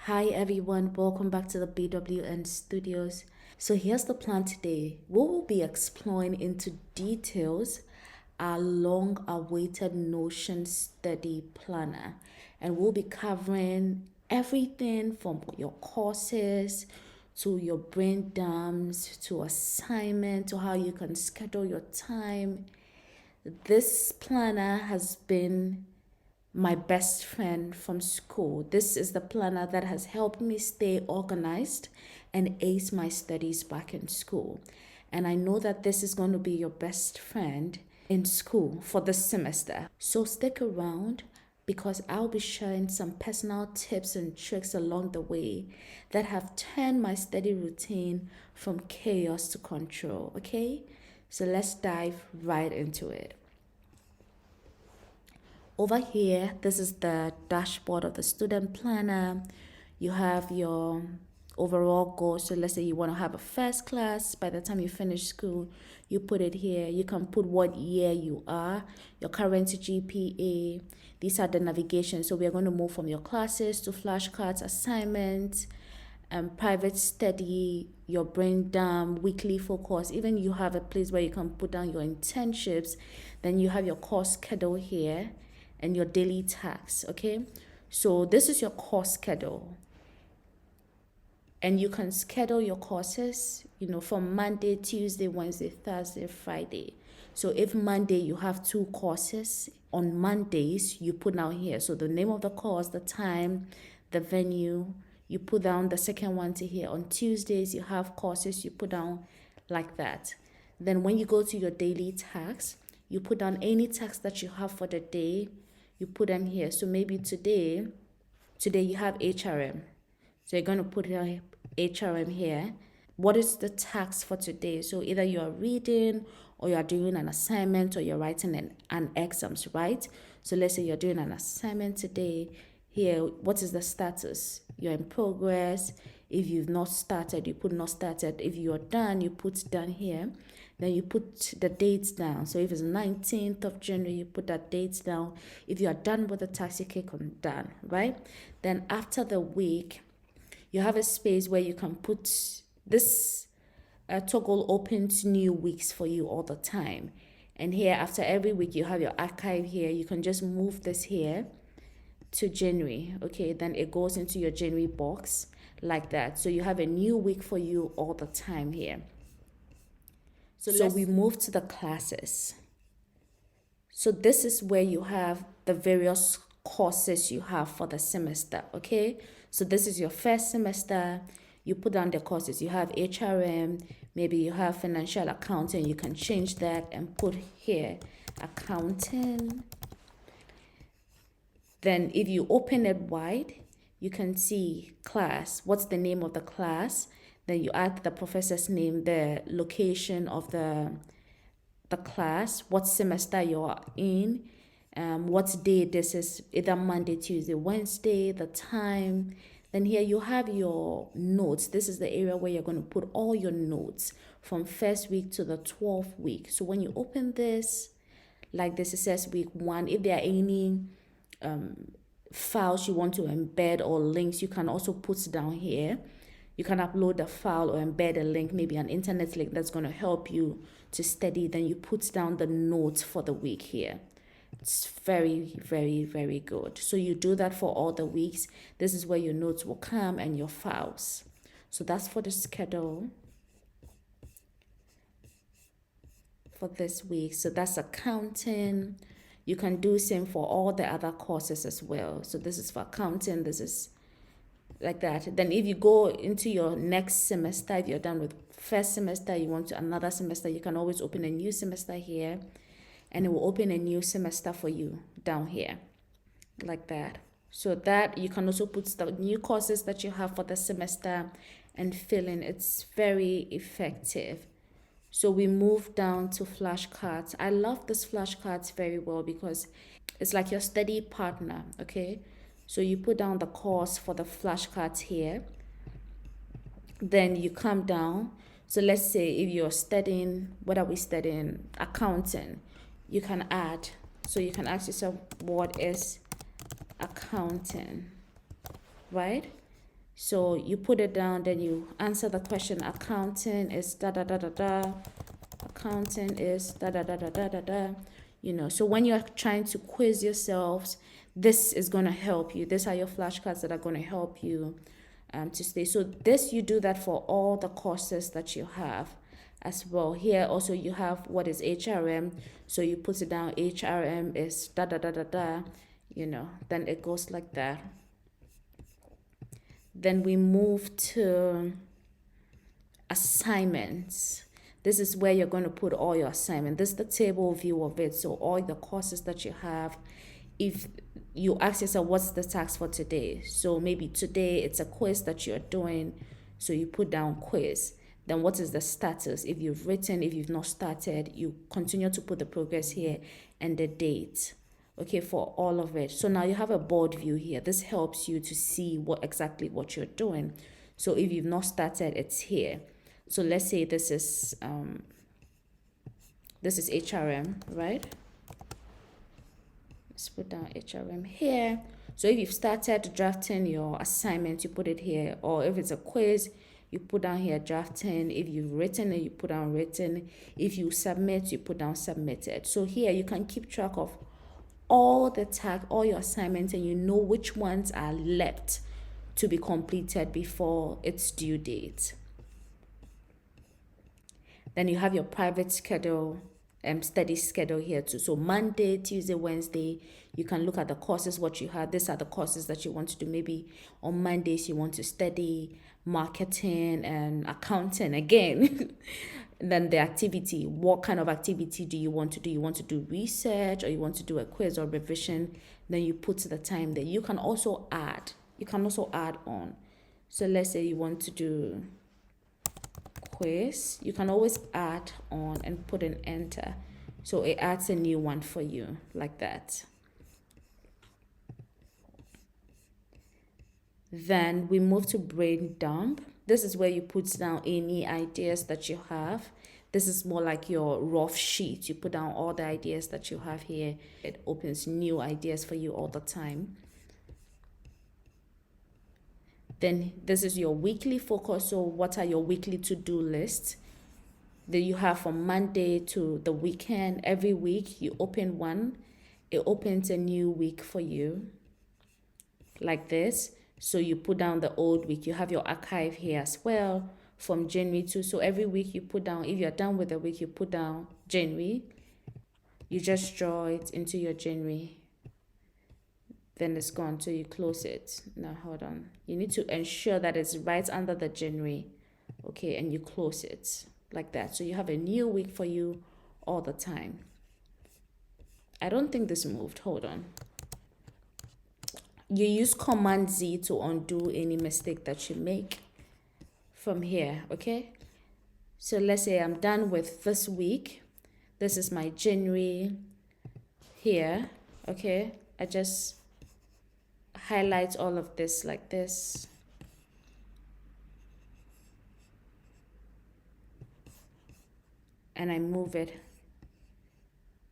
Hi everyone, welcome back to the BWN Studios. So here's the plan today. We will be exploring into details our long-awaited Notion study planner, and we'll be covering everything from your courses to your brain dumps to assignment to how you can schedule your time. This planner has been my best friend from school. This is the planner that has helped me stay organized and ace my studies back in school. And I know that this is going to be your best friend in school for this semester. So stick around because I'll be sharing some personal tips and tricks along the way that have turned my study routine from chaos to control, okay? So let's dive right into it. Over here, this is the dashboard of the student planner. You have your overall goal. So let's say you want to have a first class. By the time you finish school, you put it here. You can put what year you are, your current GPA. These are the navigation. So we are going to move from your classes to flashcards, assignments, private study, your brain dump, weekly focus. Even you have a place where you can put down your internships. Then you have your course schedule here and your daily tasks, okay? So this is your course schedule. And you can schedule your courses, from Monday, Tuesday, Wednesday, Thursday, Friday. So if Monday you have 2 courses, on Mondays you put down here. So the name of the course, the time, the venue, you put down the second one to here. On Tuesdays you have courses, you put down like that. Then when you go to your daily tasks, you put down any tasks that you have for the day, you put them here. So maybe today you have HRM. So you're going to put HRM here. What is the task for today? So either you are reading or you are doing an assignment or you're writing an exams, right? So let's say you're doing an assignment today. Here, what is the status? You're in progress. If you've not started, you put not started. If you're done, you put done here. Then you put the dates down. So if it's 19th of January, you put that dates down. If you are done with the task, you click on done, right? Then after the week, you have a space where you can put this toggle opens new weeks for you all the time. And here, after every week, you have your archive here. You can just move this here to January, okay? Then it goes into your January box like that. So you have a new week for you all the time here. So we move to the classes. So this is where you have the various courses you have for the semester, okay? So this is your first semester. You put down the courses. You have HRM, maybe you have financial accounting. You can change that and put here accounting. Then if you open it wide, you can see class. What's the name of the class? Then you add the professor's name, the location of the class, what semester you are in, what day this is, either Monday, Tuesday, Wednesday, the time. Then here you have your notes. This is the area where you're going to put all your notes from first week to the 12th week. So when you open this, like this, it says week 1. If there are any files you want to embed or links, you can also put down here. You can upload a file or embed a link, maybe an internet link that's going to help you to study. Then you put down the notes for the week here. It's very, very, very good. So you do that for all the weeks. This is where your notes will come and your files. So that's for the schedule for this week. So that's accounting. You can do same for all the other courses as well. So this is for accounting. This is like that. Then if you go into your next semester, if you're done with first semester, you want to another semester, you can always open a new semester here, and it will open a new semester for you down here like that. So that you can also put the new courses that you have for the semester and fill in. It's very effective. So we move down to flashcards. I love this flashcards very well because it's like your study partner, okay? So you put down the course for the flashcards here. Then you come down. So let's say if you're studying, what are we studying? Accounting. You can add. So you can ask yourself, what is accounting, right? So you put it down, then you answer the question. Accounting is da da da da da. Accounting is da da da da da da da. So when you're trying to quiz yourselves, this is going to help you. These are your flashcards that are going to help you to stay. So this, you do that for all the courses that you have as well. Here also you have what is HRM. So you put it down, HRM is da da da da da, then it goes like that. Then we move to assignments. This is where you're going to put all your assignment. This is the table view of it. So all the courses that you have, if you ask yourself, what's the task for today? So maybe today it's a quiz that you're doing. So you put down quiz. Then what is the status? If you've written, if you've not started, you continue to put the progress here and the date. Okay, for all of it. So now you have a board view here. This helps you to see exactly what you're doing. So if you've not started, it's here. So let's say this is HRM, right? Let's put down HRM here. So if you've started drafting your assignment, you put it here. Or if it's a quiz, you put down here drafting. If you've written it, you put down written. If you submit, you put down submitted. So here you can keep track of all the tasks, all your assignments, and you know which ones are left to be completed before its due date. Then you have your private schedule, study schedule here too. So Monday, Tuesday, Wednesday, you can look at the courses, what you have. These are the courses that you want to do. Maybe on Mondays, you want to study marketing and accounting again. Then the activity, what kind of activity do you want to do? You want to do research, or you want to do a quiz or revision? Then you put the time there. You can also add on. So let's say you want to do quiz, you can always add on and put an enter. So it adds a new one for you like that. Then we move to brain dump. This is where you put down any ideas that you have. This is more like your rough sheet. You put down all the ideas that you have here. It opens new ideas for you all the time. Then this is your weekly focus. So what are your weekly to-do lists that you have from Monday to the weekend? Every week you open one. It opens a new week for you like this. So you put down the old week. You have your archive here as well from January to. So every week you put down, if you're done with the week, you put down January. You just draw it into your January. Then it's gone, so you close it. Now hold on. You need to ensure that it's right under the January. Okay, and you close it like that. So you have a new week for you all the time. I don't think this moved. Hold on. You use Command Z to undo any mistake that you make from here, okay? So let's say I'm done with this week. This is my January here, okay? I just highlight all of this like this. And I move it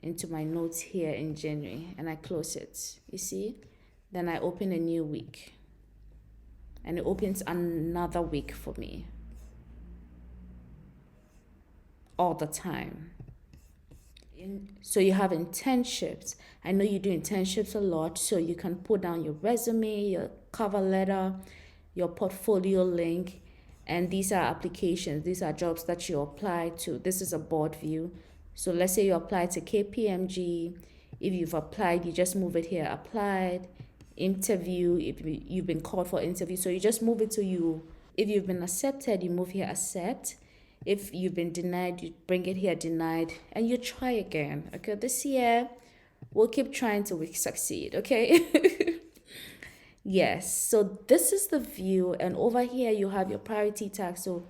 into my notes here in January and I close it, you see? Then I open a new week and it opens another week for me all the time. So you have internships. I know you do internships a lot, so you can put down your resume, your cover letter, your portfolio link, and these are applications. These are jobs that you apply to. This is a board view. So let's say you apply to KPMG. If you've applied, you just move it here, applied, interview, if you've been called for interview. So you just move it to you. If you've been accepted, you move here, accept. If you've been denied, you bring it here, denied, and you try again. Okay, this year, we'll keep trying till we succeed, okay? Yes, so this is the view, and over here you have your priority tag. So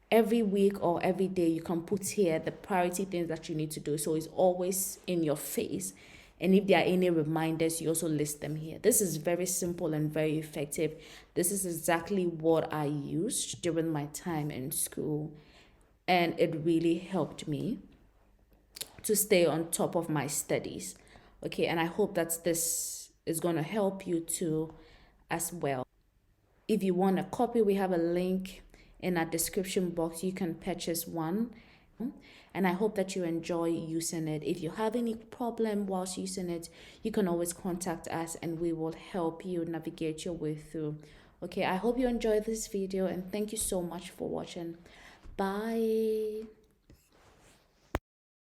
every week or every day you can put here the priority things that you need to do. So it's always in your face. And if there are any reminders, you also list them here. This is very simple and very effective. This is exactly what I used during my time in school. And it really helped me to stay on top of my studies. Okay, and I hope that this is going to help you too as well. If you want a copy, we have a link in our description box. You can purchase one. And I hope that you enjoy using it. If you have any problem whilst using it, you can always contact us and we will help you navigate your way through. Okay, I hope you enjoyed this video and thank you so much for watching. Bye.